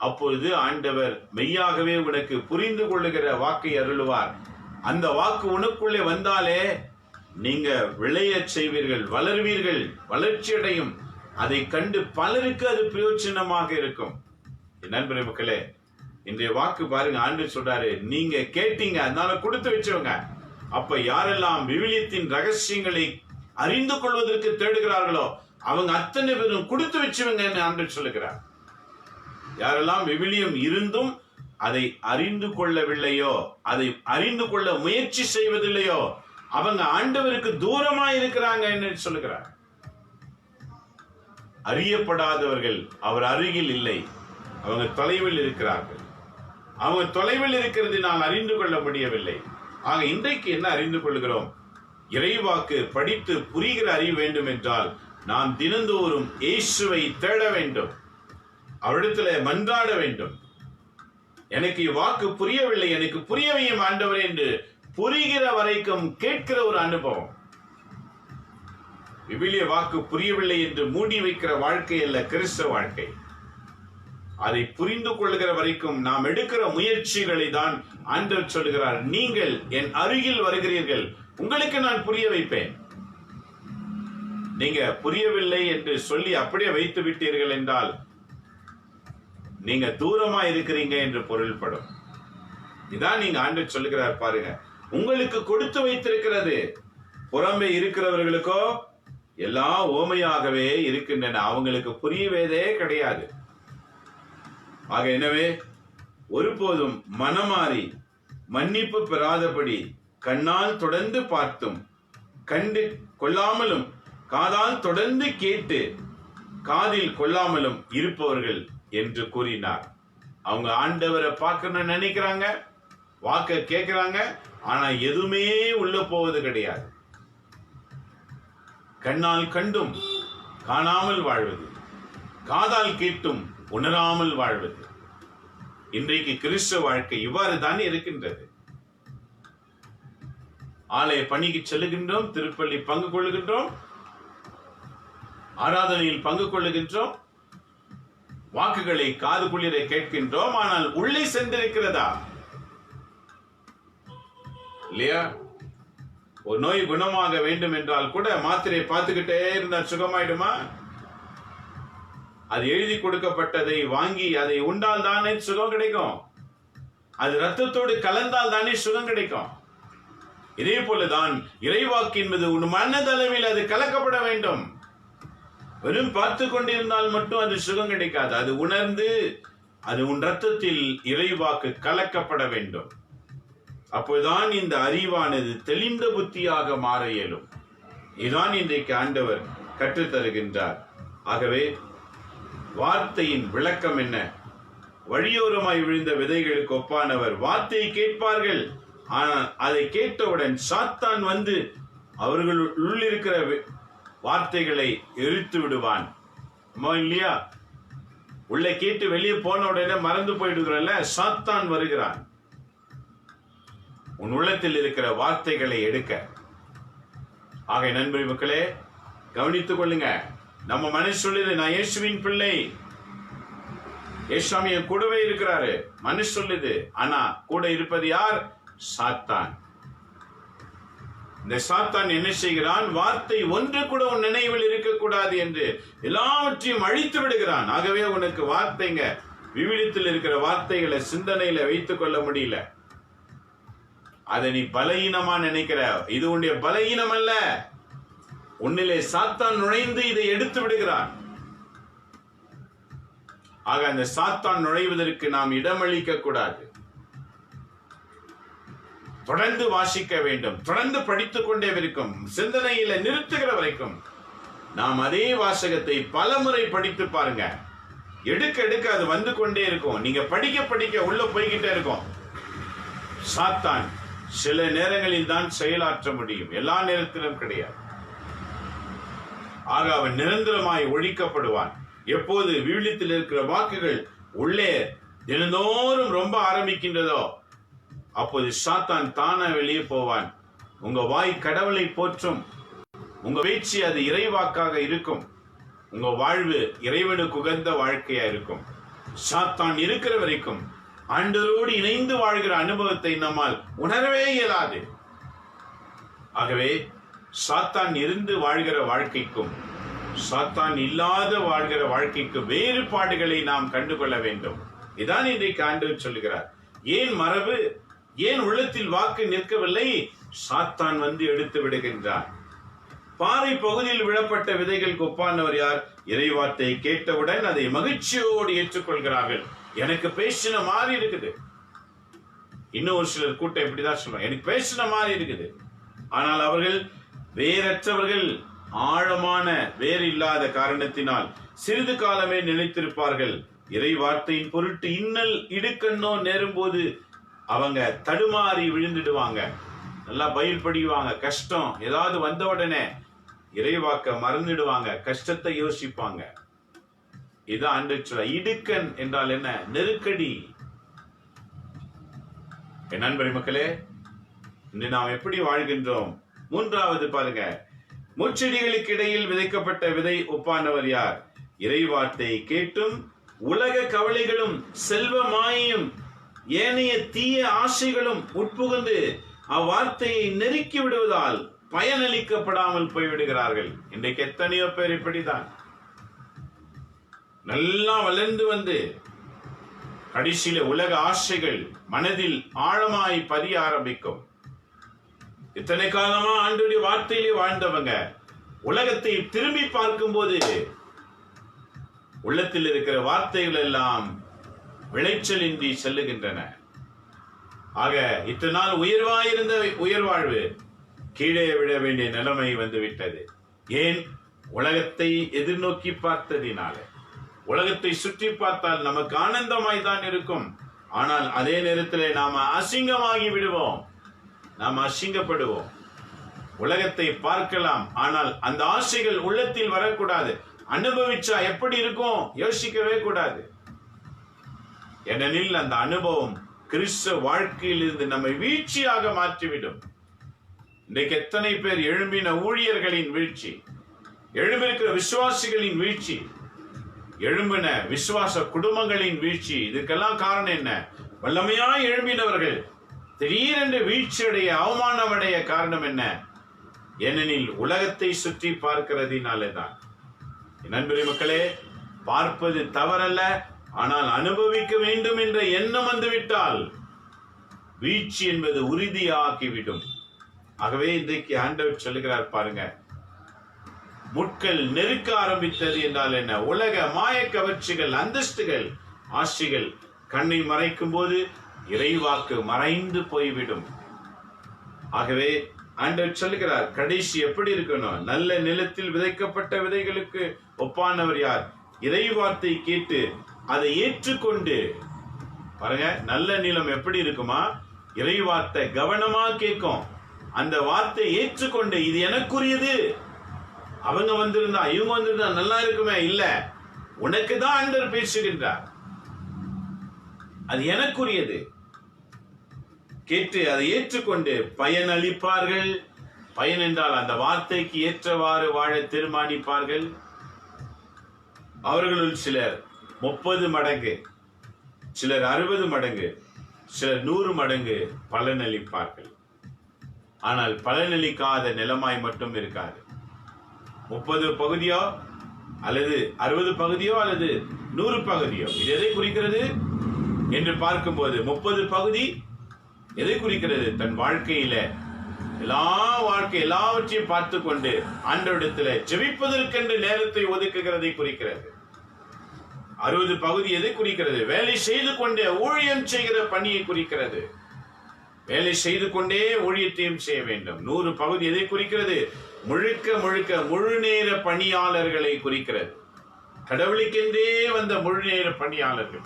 அப்பொழுது ஆண்டவர் மெய்யாகவே உனக்கு புரிந்து கொள்ளுகிற வாக்கை அருளுவார். அந்த வாக்கு உனக்குள்ளே வந்தாலே நீங்க விளையச் செய்வீர்கள், வளர்வீர்கள், வளர்ச்சி அடையும். அதை கண்டு பலருக்கு அது பிரயோஜனமாக இருக்கும். நண்பரே மக்களே, இன்றைய வாக்கு பாருங்க, ஆண்டவர் சொல்றாரு, நீங்க கேட்டீங்க, அதனால கொடுத்து வச்சவங்க. அப்ப யாரெல்லாம் விவிலியத்தின் ரகசியங்களை அறிந்து கொள்வதற்கு தேடுகிறார்களோ அவங்க அத்தனை பேரும் கொடுத்து வச்சவங்க ஆண்டவர் சொல்லுகிறார். யாரெல்லாம் விவிலியம் இருந்தும் அதை அறிந்து கொள்ளவில்லையோ, அதை அறிந்து கொள்ள முயற்சி செய்வதில்லையோ, அவங்க ஆண்டவருக்கு தூரமா இருக்கிறாங்க என்று சொல்லுகிறார். அறியப்படாதவர்கள் அவர் அருகில் இல்லை, அவங்க தொலைவில் இருக்கிறார்கள். அவங்க தொலைவில் இருக்கிறது நான் அறிந்து கொள்ள முடியவில்லை. ஆக இன்றைக்கு என்ன அறிந்து கொள்கிறோம்? இறைவாக்கு படித்து புரிகிற அறிவு வேண்டும் என்றால் நாம் தினந்தோறும் இயேசுவை தேட வேண்டும், அவரிடத்துல மன்றாட வேண்டும். எனக்கு வாக்கு புரியவில்லை, எனக்கு புரியவையும் ஆண்டவரே என்று புரிகிற வரைக்கும் கேட்கிற ஒரு அனுபவம். விவிலிய வாக்கு புரியவில்லை என்று மூடி வைக்கிற வாழ்க்கை அல்ல கிறிஸ்தவ வாழ்க்கை. அதை புரிந்து கொள்கிற வரைக்கும் நாம் எடுக்கிற முயற்சிகளை தான் ஆண்டவர் சொல்கிறார், நீங்கள் என் அருகில் வருகிறீர்கள், உங்களுக்கு நான் புரிய வைப்பேன். நீங்க புரியவில்லை என்று சொல்லி அப்படியே வைத்து விட்டீர்கள் என்றால் நீங்க தூரமா இருக்கிறீங்க என்று பொருள்படும். இதான் நீங்க ஆண்டவர் சொல்லுகிறார் பாருங்க, உங்களுக்கு கொடுத்து வைத்திருக்கிறது. புறம்பே இருக்கிறவர்களுக்கோ எல்லாம் ஓமையாகவே இருக்கின்றன, அவங்களுக்கு புரியவேதே கிடையாது. ஆக எனவே ஒருபோதும் மனமாறி மன்னிப்பு பெறாதபடி கண்ணால் தொடர்ந்து பார்த்தும் கண்டு கொள்ளாமலும் காதால் தொடர்ந்து கேட்டு காதில் கொள்ளாமலும் இருப்பவர்கள் என்று கூறினார். அவங்க ஆண்டவரை பார்க்கணும்னு நினைக்கிறாங்க, வாக்க கேட்கிறாங்க, ஆனா எதுவுமே உள்ள போவது கிடையாது. கண்ணால் கண்டும் காணாமல் வாழ்வது, காதால் கேட்டும் உணராமல் வாழ்வது. இன்றைக்கு கிறிஸ்தவ வாழ்க்கை இவ்வாறு தானே இருக்கின்றது. ஆலய பணிக்கு செல்லுகின்றோம், திருப்பள்ளி பங்கு கொள்ளுகின்றோம், ஆராதனையில் பங்கு கொள்ளுகின்றோம், வாக்குகளை காது குளிர கேட்கின்றோம், ஆனால் உள்ளே சென்றிருக்கிறதா இல்லையா? ஒரு நோய் குணமாக வேண்டும் என்றால் கூட மாத்திரை பார்த்துக்கிட்டே இருந்தால் சுகமாயிடுமா? அது எழுதி கொடுக்கப்பட்டதை வாங்கி அதை உண்டால் தானே சுகம் கிடைக்கும். அது ரத்தத்தோடு கலந்தால் தானே சுகம் கிடைக்கும். இதே போலதான் இறைவாக்கு என்பது உன் மனதளவில் அது கலக்கப்பட வேண்டும். வெறும் பார்த்து கொண்டிருந்தால் மட்டும் அது சுகம் கிடைக்காது. அது உணர்ந்து அது உன் ரத்தத்தில் இறைவாக்கு கலக்கப்பட வேண்டும். அப்போதுதான் இந்த அறிவானது தெளிந்த புத்தியாக மாற இயலும். இதுதான் இன்றைக்கு ஆண்டவர் கற்றுத்தருகின்றார். ஆகவே வார்த்தையின் விளக்கம் என்ன? வழியோரமாய் விழுந்த விதைகளுக்கு ஒப்பானவர். வார்த்தையை கேட்பார்கள், ஆனால் அதை கேட்டவுடன் சாத்தான் வந்து அவர்கள் உள்ளிருக்கிற வார்த்தைகளை எரித்து விடுவான். இல்லையா? உள்ள கேட்டு வெளியே போன உடனே மறந்து போயிடுகிறல்ல, சாத்தான் வருகிறான் உன் உள்ளத்தில் இருக்கிற வார்த்தைகளை எடுக்க. ஆக நண்பர் மக்களே, கவனித்துக் கொள்ளுங்க. நம்ம மனசு சொல்லுது, நான் இயேசுவின் பிள்ளை, இயேசுசாமி என் கூடவே இருக்கிறாரு மனசு சொல்லுது. ஆனா கூட இருப்பது யார்? சாத்தான். இந்த சாத்தான் என்ன செய்கிறான்? வார்த்தை ஒன்று கூட உன் நினைவில் இருக்கக்கூடாது என்று எல்லாவற்றையும் அழித்து விடுகிறான். ஆகவே உனக்கு வார்த்தைங்க, விவிலியத்தில் இருக்கிற வார்த்தைகளை சிந்தனையில வைத்துக் கொள்ள முடியல. அதை நீ பலகீனமா நினைக்கிற. இது உன்னுடைய பலகீனம் அல்ல, உன்னிலே சாத்தான் நுழைந்து இதை எடுத்து விடுகிறான். ஆக அந்த சாத்தான் நுழைவதற்கு நாம் இடமளிக்க கூடாது. தொடர்ந்து வாசிக்க வேண்டும், தொடர்ந்து படித்துக் கொண்டே இருக்கும், சிந்தனையில நிறுத்துகிற வரைக்கும் நாம் அதே வாசகத்தை பல முறை படித்து பாருங்க. எடுக்க எடுக்க அது வந்து கொண்டே இருக்கும். நீங்க படிக்க படிக்க உள்ள போய்கிட்டே இருக்கும். சாத்தான் சில நேரங்களில் தான் செயலாற்ற முடியும், எல்லா நேரத்திலும் கிடையாது. ஆக அவன் நிரந்தரமாய் ஒழிக்கப்படுவான். எப்போது விவிலியத்தில் இருக்கிற வாக்குகள் உள்ளே தினந்தோறும் ரொம்ப ஆரம்பிக்கின்றதோ அப்போது சாத்தான் தானா வெளியே போவான். உங்க வாய் கடவுளை போற்றும், உங்க பேச்சு அது இறைவாக்காக இருக்கும், உங்க வாழ்வு இறைவனுக்கு உகந்த வாழ்க்கையா இருக்கும். சாத்தான் இருக்கிற வரைக்கும் ஆண்டவரோடு இணைந்து வாழ்கிற அனுபவத்தை நம்மால் உணரவே இயலாது. ஆகவே சாத்தான் இருந்து வாழ்கிற வாழ்க்கைக்கும் சாத்தான் இல்லாத வாழ்கிற வாழ்க்கைக்கு வேறுபாடுகளை நாம் கண்டுகொள்ள வேண்டும். இதான் இன்றைக்கு ஆண்டவர் சொல்லுகிறார். ஏன் மரபு, ஏன் உள்ளத்தில் வாக்கு நிற்கவில்லை? சாத்தான் வந்து எடுத்து விடுகின்றார். பாறை பகுதியில் விழப்பட்ட விதைகளுக்கு ஒப்பானவர் யார்? இறைவார்த்தையை கேட்டவுடன் அதை மகிழ்ச்சியோடு ஏற்றுக்கொள்கிறார்கள். எனக்கு பேசின மாதிரி இருக்குது. இன்னும் ஒரு சிலர் கூட்டம் இப்படிதான் சொல்லுவாங்க, எனக்கு பேசின மாதிரி இருக்குது. ஆனால் அவர்கள் வேறற்றவர்கள், ஆழமான வேறு இல்லாத காரணத்தினால் சிறிது காலமே நிலைத்திருப்பார்கள். இறை வார்த்தையின் பொருட்டு இன்னல் இடுக்கண்ணோ நேரும் போது அவங்க தடுமாறி விழுந்துடுவாங்க. நல்லா பயில் படிவாங்க. கஷ்டம் ஏதாவது வந்த உடனே இறைவாக்க மறந்துடுவாங்க, கஷ்டத்தை யோசிப்பாங்க. இதான் ஆண்டவர் சொல்ல. இடுக்கண் என்றால் என்ன? நெருக்கடி. என் நண்பரை மக்களே, இன்று நாம் எப்படி வாழ்கின்றோம்? மூன்றாவது பாருங்க, முச்செடிகளுக்கு இடையில் விதைக்கப்பட்ட விதை ஒப்பானவர் யார்? இறைவார்த்தை கேட்டும் உலக கவலைகளும் செல்வ மாயையும் ஏனைய தீய ஆசைகளும் உட்புகுந்து அவ்வார்த்தையை நெருக்கி விடுவதால் பயனளிக்கப்படாமல் போய்விடுகிறார்கள். இன்றைக்கு எத்தனையோ பேர் இப்படிதான் நல்லா வளர்ந்து வந்து கடைசியில உலக ஆசைகள் மனதில் ஆழமாய் பதிய ஆரம்பிக்கும். இத்தனை காலமா ஆண்டவருடைய வார்த்தையிலே வாழ்ந்தவங்க உலகத்தை திரும்பி பார்க்கும் போது உள்ளத்தில் இருக்கிற வார்த்தைகள் எல்லாம் விளைச்சலின்றி செல்லுகின்றன. ஆக இத்தனை நாள் உயர்வாயிருந்த உயர்வாழ்வு கீழே விழ வேண்டிய நிலைமை வந்துவிட்டது. ஏன்? உலகத்தை எதிர்நோக்கி பார்த்ததினால. உலகத்தை சுற்றி பார்த்தால் நமக்கு ஆனந்தமாய் தான் இருக்கும். ஆனால் அதே நேரத்தில் நாம அசிங்கமாகி விடுவோம், நாம் அசிங்கப்படுவோம். உலகத்தை பார்க்கலாம், ஆனால் அந்த ஆசைகள் உள்ளத்தில் வரக்கூடாது. அனுபவிச்சா எப்படி இருக்கும் யோசிக்கவே கூடாது. ஏனெனில் அந்த அனுபவம் கிறிஸ்தவ வாழ்க்கையில் இருந்து நம்மை வீழ்ச்சியாக மாற்றிவிடும். இன்றைக்கு எத்தனை பேர் எழும்பின ஊழியர்களின் வீழ்ச்சி, எழும்பிருக்கிற விசுவாசிகளின் வீழ்ச்சி, எழும்பின விசுவாச குடும்பங்களின் வீழ்ச்சி. இதுக்கெல்லாம் காரணம் என்ன? வல்லமையாய் எழும்பினவர்கள் திடீரென்று வீழ்ச்சியடைய, அவமானமடைய காரணம் என்ன? ஏனெனில் உலகத்தை சுற்றி பார்க்கிறதினாலேதான். நண்பரே மக்களே, பார்ப்பது தவறல்ல, ஆனால் அனுபவிக்க வேண்டும் என்ற எண்ணம் வந்துவிட்டால் வீழ்ச்சி என்பது உறுதியாகிவிடும். ஆகவே இன்றைக்கு ஆண்டவர் சொல்லுகிறார் பாருங்க, முட்கள் நெருக்க ஆரம்பித்தது என்றால் என்ன? உலக மாய கவர்ச்சிகள், அந்தஸ்துகள், ஆசைகள் கண்ணை மறைக்கும் போது இறைவாக்கு மறைந்து போய்விடும். ஆகவே ஆண்டவர் சொல்லுகிறார், கடைசி எப்படி இருக்கணும்? நல்ல நிலத்தில் விதைக்கப்பட்ட விதைகளுக்கு ஒப்பானவர் யார்? இறைவார்த்தை கேட்டு அதை ஏற்றுக்கொண்டு. பாருங்க, நல்ல நிலம் எப்படி இருக்குமா? இறைவார்த்தை கவனமா கேட்கும். அந்த வார்த்தை ஏற்றுக்கொண்டு, இது எனக்குரியது, அவங்க வந்திருந்தா இவங்க வந்திருந்தா நல்லா இருக்குமே, இல்ல உனக்கு தான் ஆண்டவர் பேசுகின்றார், அது எனக்குரியது கேட்டு அதை ஏற்றுக்கொண்டு பயனளிப்பார்கள். பயன் என்றால் அந்த வார்த்தைக்கு ஏற்றவாறு வாழ தீர்மானிப்பார்கள். அவர்களுள் சிலர் 30 மடங்கு, சிலர் 60 மடங்கு, சிலர் 100 மடங்கு பலனளிப்பார்கள். ஆனால் பலனளிக்காத நிலமாய் மட்டும் இருக்காது. 30 பகுதியோ அல்லது 60 பகுதியோ அல்லது 100 பகுதியோ, இது எதை குறிக்கிறது என்று பார்க்கும்போது 30 பகுதி எதை குறிக்கிறது? தன் வாழ்க்கையில எல்லாவற்றையும் பார்த்து கொண்டு ஆண்டவரிடத்தில் ஜெபிப்பதற்கென்று நேரத்தை ஒதுக்குகிறதை குறிக்கிறது. 60 பகுதி எதை குறிக்கிறது? வேலை செய்து கொண்டே ஊழியம் செய்கிற பணியை குறிக்கிறது. வேலை செய்து கொண்டே ஊழியத்தையும் செய்ய வேண்டும். 100 பகுதி எதை குறிக்கிறது? முழுக்க முழுக்க முழு நேர பணியாளர்களை குறிக்கிறது. கடவுளுக்கென்றே வந்த முழு நேர பணியாளர்கள்,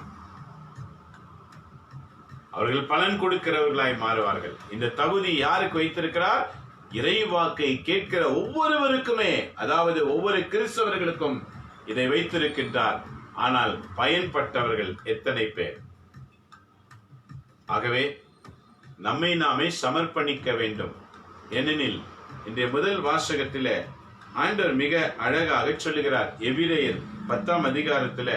அவர்கள் பலன் கொடுக்கிறவர்களாய் மாறுவார்கள். இந்த தகுதி யாருக்கு வைத்திருக்கிறார்? இறைவாக்கை கேட்கிற ஒவ்வொருவருக்குமே, அதாவது ஒவ்வொரு கிறிஸ்தவர்களுக்கும் இதை வைத்திருக்கின்றார். ஆனால் பயன்பட்டவர்கள் எத்தனை பேர்? ஆகவே நம்மை நாமே சமர்ப்பணிக்க வேண்டும். ஏனெனில் இன்றைய முதல் வாசகத்தில ஆண்டவர் மிக அழகாக சொல்லுகிறார். எபிரேயர் 10ஆம் அதிகாரத்துல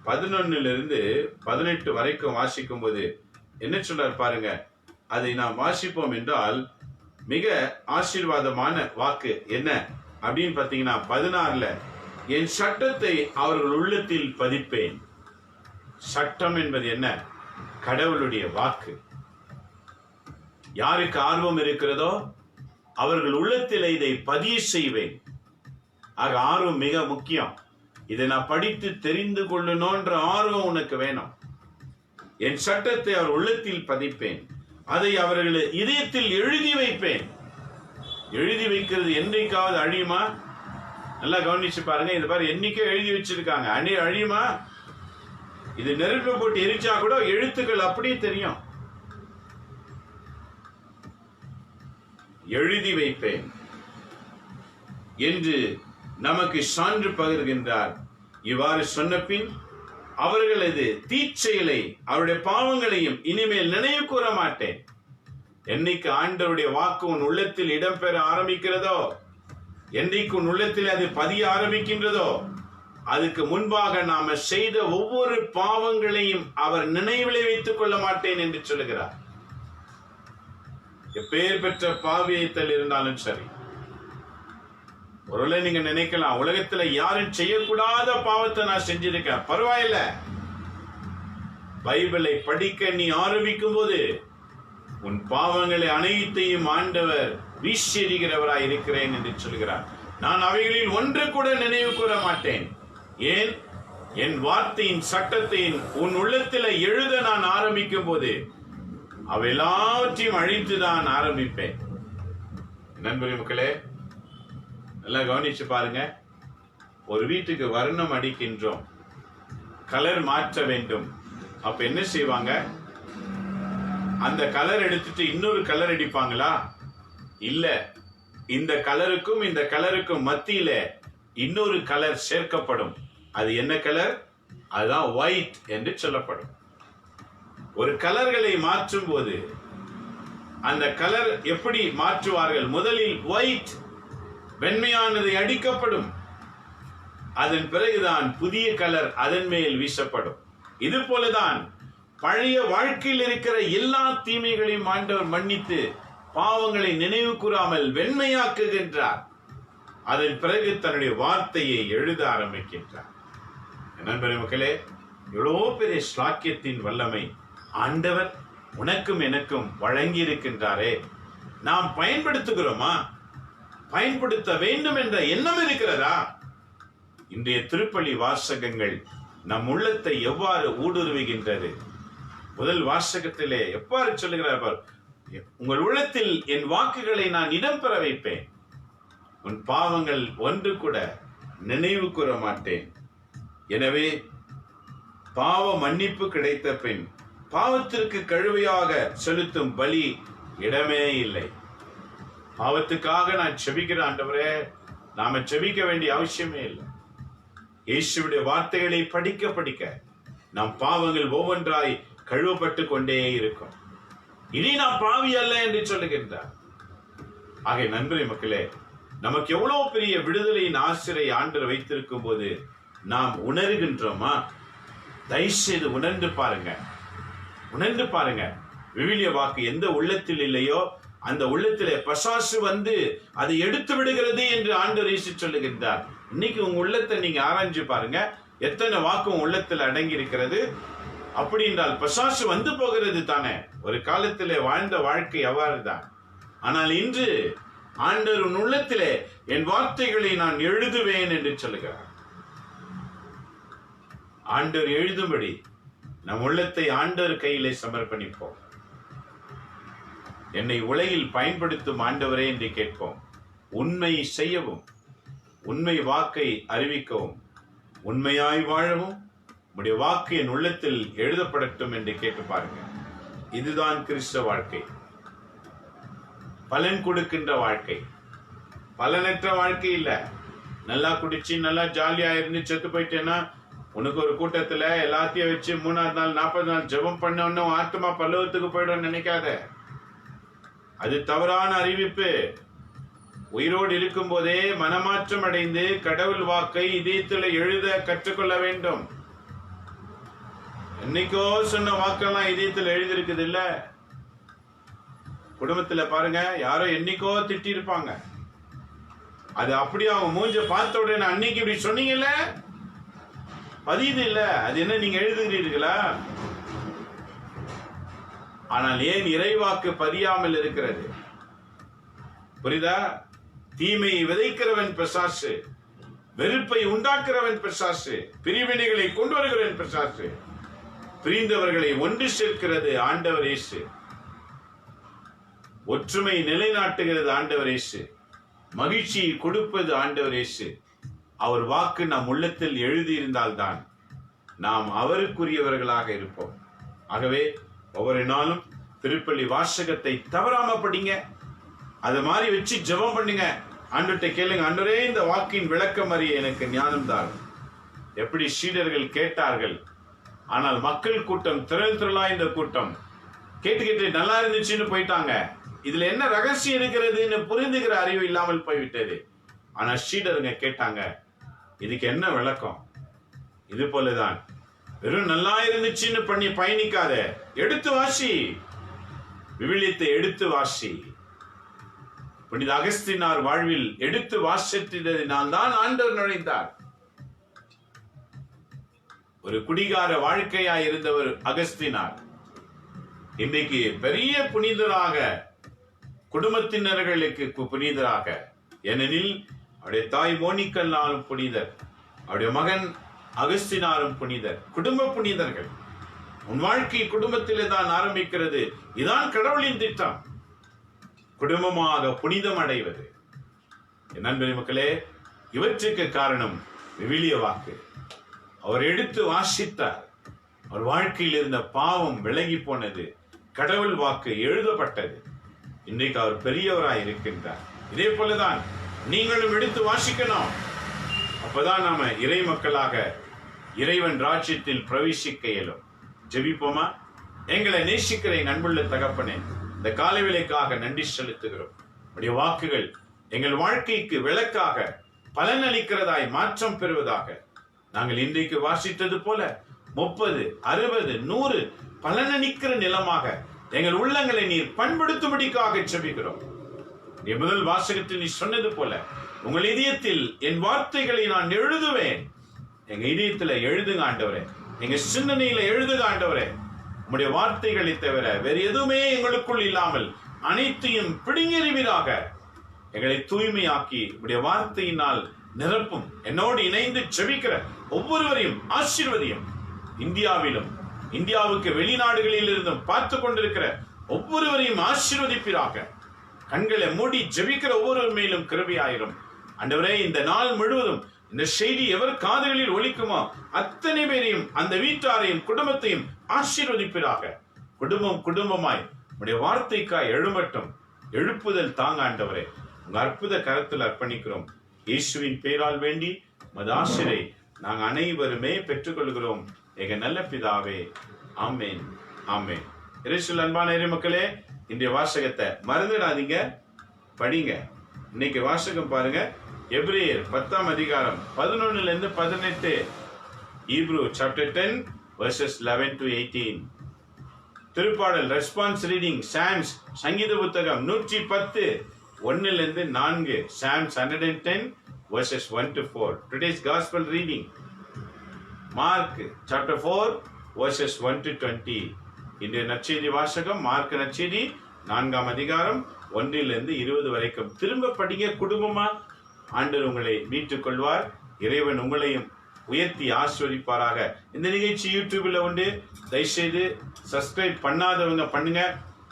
11 18 வரைக்கும் வாசிக்கும் போது என்ன சொல்றார் பாருங்க. அதை நாம் வாசிப்போம் என்றால் மிக ஆசீர்வாதமான வாக்கு என்ன அப்படின்னு பாத்தீங்கன்னா 16ல, என் சட்டத்தை அவர்கள் உள்ளத்தில் பதிப்பேன். சட்டம் என்பது என்ன? கடவுளுடைய வாக்கு. யாருக்கு ஆர்வம் இருக்கிறதோ அவர்கள் உள்ளத்தில் இதை பதிய செய்வேன். ஆக ஆர்வம் மிக முக்கியம். இதை நான் படித்து தெரிந்து கொள்ளணும்ன்ற ஆர்வம் உனக்கு வேணும். என் சட்டத்தை அவர் உள்ளத்தில் பதிப்பேன், அதை அவர்கள் இதயத்தில் எழுதி வைப்பேன். எழுதி வைக்கிறது என்றைக்காவது அழியுமா? நல்லா கவனிச்சு பாருங்க. இது பாரு, என்னைக்கே எழுதி வச்சிருக்காங்க, அழியுமா? இது நெருப்பு போட்டு எரிச்சா கூட எழுத்துக்கள் அப்படியே தெரியும். எழுதி வைப்பேன் என்று நமக்கு சான்று பகிர்கின்றார். இவ்வாறு சொன்ன பின் அவர்களது தீச்செயலை, அவருடைய பாவங்களையும் இனிமேல் நினைவு கூற மாட்டேன். என்னைக்கு ஆண்டவருடைய வாக்கு உன் உள்ளத்தில் இடம்பெற ஆரம்பிக்கிறதோ, என்னைக்கு உன் உள்ளத்தில் அது பதிய ஆரம்பிக்கின்றதோ, அதுக்கு முன்பாக நாம செய்த ஒவ்வொரு பாவங்களையும் அவர் நினைவிலே வைத்துக் கொள்ள மாட்டேன் என்று சொல்லுகிறார். எப்பேர் பெற்ற பாவியத்தில் இருந்தாலும் சரி, ஒருவேளை நீங்க நினைக்கலாம், உலகத்துல யாரும் செய்யக்கூடாத பாவத்தை நான் செஞ்சிருக்கேன், பரவாயில்ல. பைபிளை படிக்க நீ ஆரம்பிக்கும் போது உன் பாவங்களை அனைத்தையும் ஆண்டவர் வீசியறிகிறவராய் இருக்கிறேன் என்று சொல்கிறார். நான் அவைகளில் ஒன்று கூட நினைவு கூற மாட்டேன். ஏன்? என் வார்த்தையின் சட்டத்தை உன் உள்ளத்தில் எழுத நான் ஆரம்பிக்கும் போது அவை எல்லாவற்றையும் அழித்துதான் ஆரம்பிப்பேன். நண்பர்களே, மக்களே, நல்லா கவனிச்சு பாருங்க. ஒரு வீட்டுக்கு வர்ணம் அடிக்கின்றோம், கலர் மாற்ற வேண்டும். அப்ப என்ன செய்வாங்க? அந்த கலர் எடுத்துட்டு இன்னொரு கலர் அடிப்பாங்களா? இல்ல, இந்த கலருக்கும் இந்த கலருக்கும் மத்தியில இன்னொரு கலர் சேர்க்கப்படும். அது என்ன கலர்? அதுதான் ஒயிட் என்று சொல்லப்படும். ஒரு கலர்களை மாற்றும் போது அந்த கலர் எப்படி மாற்றுவார்கள்? முதலில் ஒயிட், வெண்மையானது அடிக்கப்படும். அதன் பிறகுதான் புதிய கலர் அதன் மேல் வீசப்படும். இது போலதான் பழைய வாழ்க்கையில் இருக்கிற எல்லா தீமைகளையும் ஆண்டவர் மன்னித்து பாவங்களை நினைவு கூறாமல் வெண்மையாக்குகின்றார். அதன் பிறகு தன்னுடைய வார்த்தையை எழுத ஆரம்பிக்கின்றார். நண்பரே, மக்களே, எவ்வளவு பெரிய ஸ்லாக்கியத்தின் வல்லமை ஆண்டவர் உனக்கும் எனக்கும் வழங்கி இருக்கின்றாரே. நாம் பயன்படுத்துகிறோமா? பயன்படுத்த வேண்டும் என்ற எண்ணம் இருக்கிறதா? இன்றைய திருப்பலி வாசகங்கள் நம் உள்ளத்தை எவ்வாறு ஊடுருவுகின்றது? முதல் வாசகத்திலே எவ்வாறு சொல்லுகிறார்? உங்கள் உள்ளத்தில் என் வாக்குகளை நான் இடம்பெற வைப்பேன், உன் பாவங்கள் ஒன்று கூட நினைவு கூற மாட்டேன். எனவே பாவ மன்னிப்பு கிடைத்த பின் பாவத்திற்கு கழுவையாக செலுத்தும் பலி இடமே இல்லை. பாவத்துக்காக நான் செபிக்கிற ஆண்டவரே, நாம செபிக்க வேண்டிய அவசியமே இல்லை. இயேசுவுடைய வார்த்தைகளை படிக்க படிக்க நம் பாவங்கள் ஒவ்வொன்றாய் கழுவப்பட்டு கொண்டே இருக்கும். இனி நான் பாவி அல்ல என்று சொல்லுகின்றார். ஆகிய நண்பரே, மக்களே, நமக்கு எவ்வளவு பெரிய விடுதலையின் ஆசிரை ஆண்டவர் வைத்திருக்கும் போது நாம் உணர்கின்றோமா? தயவு செய்து உணர்ந்து பாருங்க, உணர்ந்து பாருங்க. விவிலிய வாக்கு எந்த உள்ளத்தில் இல்லையோ அந்த உள்ளத்திலே பசாசு வந்து அதை எடுத்து விடுகிறது என்று ஆண்டவர் இயேசு சொல்லுகின்றார். இன்னைக்கு உங்க உள்ளத்தை நீங்க ஆராய்ஞ்சு பாருங்க, எத்தனை வாக்கு உங்க உள்ளத்தில் அடங்கி இருக்கிறது. அப்படி என்றால் பசாசு வந்து போகிறது தானே. ஒரு காலத்திலே வாழ்ந்த வாழ்க்கை அவ்வாறு தான். ஆனால் இன்று ஆண்டவர் உன் உள்ளத்திலே என் வார்த்தைகளை நான் எழுதுவேன் என்று சொல்லுகிறார். ஆண்டவர் எழுதும்படி நம் உள்ளத்தை ஆண்டவர் கையிலே சமர்ப்பணிப்போம். என்னை உலகில் பயன்படுத்தும் ஆண்டவரே என்று கேட்போம். உண்மை செய்யவும், உண்மை வாக்கை அறிவிக்கவும், உண்மையாய் வாழவும் உடைய வாக்கு என் உள்ளத்தில் எழுதப்படட்டும் என்று கேட்டு பாருங்க. இதுதான் கிறிஸ்தவ வாழ்க்கை, பலன் கொடுக்கின்ற வாழ்க்கை, பலனற்ற வாழ்க்கை இல்ல. நல்லா குடிச்சு நல்லா ஜாலியா இருந்து செத்து போயிட்டேன்னா உனக்கு ஒரு கூட்டத்துல எல்லாத்தையும் வச்சு 3ஆவது நாள் 40 நாள் ஜெபம் பண்ண ஆத்மா பல்லவத்துக்கு போயிடும் நினைக்காத. அது தவறான அறிவிப்பு. உயிரோடு இருக்கும் போதே மனமாற்றம் அடைந்து கடவுள் வாக்கை இதயத்தில் எழுத கற்றுக்கொள்ள வேண்டும். என்னைக்கோ சொன்ன வாக்கெல்லாம் இதயத்தில் எழுதிருக்குது இல்ல. குடும்பத்துல பாருங்க, யாரோ என்னைக்கோ திட்டி இருப்பாங்க. அது அப்படியே அவங்க மூஞ்ச பார்த்த உடனே அன்னைக்கு இப்படி சொன்னீங்கல்ல பதியுது இல்ல, அது என்ன நீங்க எழுதுகிறீர்களா? ஆனால் ஏன் இறைவாக்கு பதியாமல் இருக்கிறது? புரியுதா? தீமையை விதைக்கிறவன் பிசாசு, வெறுப்பை உண்டாக்குறவன் பிசாசு, பிரிவினைகளை கொண்டு வருகிறவன் பிசாசு, பிரிந்தவர்களை ஒன்று சேர்க்கிறது ஆண்டவர் இயேசு, ஒற்றுமை நிலைநாட்டுகிறது ஆண்டவர் இயேசு, மகிழ்ச்சியை கொடுப்பது ஆண்டவர் இயேசு. அவர் வாக்கு நம் உள்ளத்தில் எழுதியிருந்தால்தான் நாம் அவருக்குரியவர்களாக இருப்போம். ஆகவே ஒவ்வொரு நாளும் திருப்பலி வாசகத்தை தவறாம படிங்க. அது மாதிரி வச்சு ஜெபம் பண்ணுங்க. ஆண்டவர்கிட்ட கேளுங்க, ஆண்டவரே இந்த வாக்கின் விளக்கம் அறிய எனக்கு ஞானம் தான். எப்படி சீடர்கள் கேட்டார்கள், ஆனால் மக்கள் கூட்டம் திரளா இந்த கூட்டம் கேட்டு நல்லா இருந்துச்சுன்னு போயிட்டாங்க. இதுல என்ன ரகசியம் இருக்கிறதுன்னு புரிந்துகிற அறிவு இல்லாமல் போய்விட்டது. ஆனா சீடருங்க கேட்டாங்க, இதுக்கு என்ன விளக்கம்? இது போலதான் வெறும் நல்லா இருந்துச்சுன்னு பண்ணி பயணிக்காத, எடுத்து வாசி, விவிலியத்தை எடுத்து வாசி. புனித அகஸ்தினார் வாழ்வில் எடுத்து வாசித்ததினால் தான் ஆண்டவர் நுழைந்தார். ஒரு குடிகார வாழ்க்கையாய் இருந்தவர் அகஸ்தினார் இன்றைக்கு பெரிய புனிதராக, குடும்பத்தினர்களுக்கு புனிதராக. ஏனெனில் அவருடைய தாய் மோனிக்கல்லாலும் புனிதர், அவருடைய மகன் அகஸ்தினாரும் புனிதர், குடும்ப புனிதர்கள். உன் வாழ்க்கை குடும்பத்திலே தான் ஆரம்பிக்கிறது. இதான் கடவுளின் திட்டம், குடும்பமாக புனிதம் அடைவது. என் நண்பர் மக்களே, இவற்றுக்கு காரணம் விவிலிய வாக்கு. அவர் எடுத்து வாசித்தார், அவர் வாழ்க்கையில் இருந்த பாவம் விலகி போனது, கடவுள் வாக்கு எழுதப்பட்டது. இன்றைக்கு அவர் பெரியவராய் இருக்கின்றார். இதே போலதான் நீங்களும் எடுத்து வாசிக்கணும். அப்பதான் நாம இறை மக்களாக இறைவன் ராஜ்யத்தில் பிரவேசிக்க இயலும். ஜெபிப்போமா? எங்களை நேசிக்கிற அன்புள்ள தகப்பனே, இந்த காலை வேளைக்காக நன்றி செலுத்துகிறோம். உடைய வாக்குகள் எங்கள் வாழ்க்கைக்கு விளக்காக பலனளிக்கிறதாய் மாற்றம் பெறுவதாக. நாங்கள் இன்றைக்கு வாசித்தது போல 30, 60, 100 பலனளிக்கிற நிலமாக எங்கள் உள்ளங்களை நீர் பண்படுத்தும்படிக்காக ஜெபிக்கிறோம். முதல் வாசகத்தில் நீ சொன்னது போல, உங்கள் இதயத்தில் என் வார்த்தைகளை நான் எழுதுவேன். எங்க இதயத்துல எழுதுங்க ஆண்டவரே, எங்க சிந்தனையில எழுதுங்க ஆண்டவரே. உம்முடைய வார்த்தைகளை தவிர வேறு எதுவுமே எங்களுக்குள் இல்லாமல் அனைத்தையும் பிடுங்கெறிவீராக. எங்களை தூய்மையாக்கி உடைய வார்த்தையினால் நிரப்பும். என்னோடு இணைந்து ஜெபிக்கிற ஒவ்வொருவரையும் ஆசீர்வதியும். இந்தியாவிலும் இந்தியாவுக்கு வெளிநாடுகளில் இருந்தும் பார்த்து கொண்டிருக்கிற ஒவ்வொருவரையும் ஆசீர்வதிப்பீராக. கண்களை மூடி ஜெபிக்கிற ஒவ்வொருவர் மேலும் கிருபையாயிரும் ஆண்டவரே. இந்த நாள் முழுவதும் இந்த செய்தி எவர் காதுகளில் ஒலிக்குமோ அத்தனை பேரையும், அந்த வீட்டாரையும், குடும்பத்தையும் ஆசீர்வதிப்பீராக. குடும்பம் குடும்பமாய் உடைய வார்த்தைக்காய் எழும்பட்டும். எழுப்புதல் தாங்க ஆண்டவரே. உங்க அற்புத கரத்தில் அர்ப்பணிக்கிறோம். இயேசுவின் பேரால் வேண்டி மது ஆசிரை நாங்கள் அனைவருமே பெற்றுக்கொள்கிறோம். எங்க நல்ல பிதாவே, ஆமேன், ஆமேன். இயேசுவில் அன்பான இறை மக்களே, இன்றைய வாசகத்தை மறந்துடாதீங்க, படிங்க. இன்னைக்கு வாசகம் பாருங்க, எபிரேயர் 10ஆம் அதிகாரம் 11 to 18, Hebrew chapter 10 verses 11 to 18. திருப்பாடல் ரெஸ்பான்ஸ் ரீடிங் சாம்ஸ், சங்கீத புத்தகம் 110 1 to 4, Psalms 110 verses 1 to 4. Today's gospel reading, Mark chapter 4 verses 1 to 20. இன்றைய நற்செய்தி வாசகம் மார்க் நற்செய்தி 4ஆம் அதிகாரம் 1 to 20 வரைக்கும். திரும்ப படிங்க குடும்பமா. ஆண்டவர் உங்களை மீட்டுக் கொள்வார். இறைவன் உங்களையும் உயர்த்தி ஆசீர்வதிப்பாராக. இந்த நிகழ்ச்சி யூடியூப்ல உண்டு. தயவுசெய்து சப்ஸ்கிரைப் பண்ணாதவங்க பண்ணுங்க.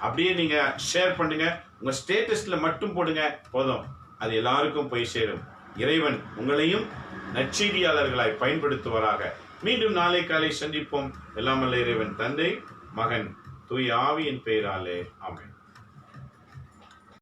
அப்படியே நீங்க ஷேர் பண்ணுங்க. உங்க ஸ்டேட்டஸ்ல மட்டும் போடுங்க, போதும். அது எல்லாருக்கும் போய் சேரும். இறைவன் உங்களையும் நற்செய்தியாளர்களாய் பயன்படுத்துவாராக. மீண்டும் நாளை காலை சந்திப்போம். எல்லாம் வல்ல இறைவன் தந்தை, மகன், தூய ஆவியின் பெயராலே ஆமென்.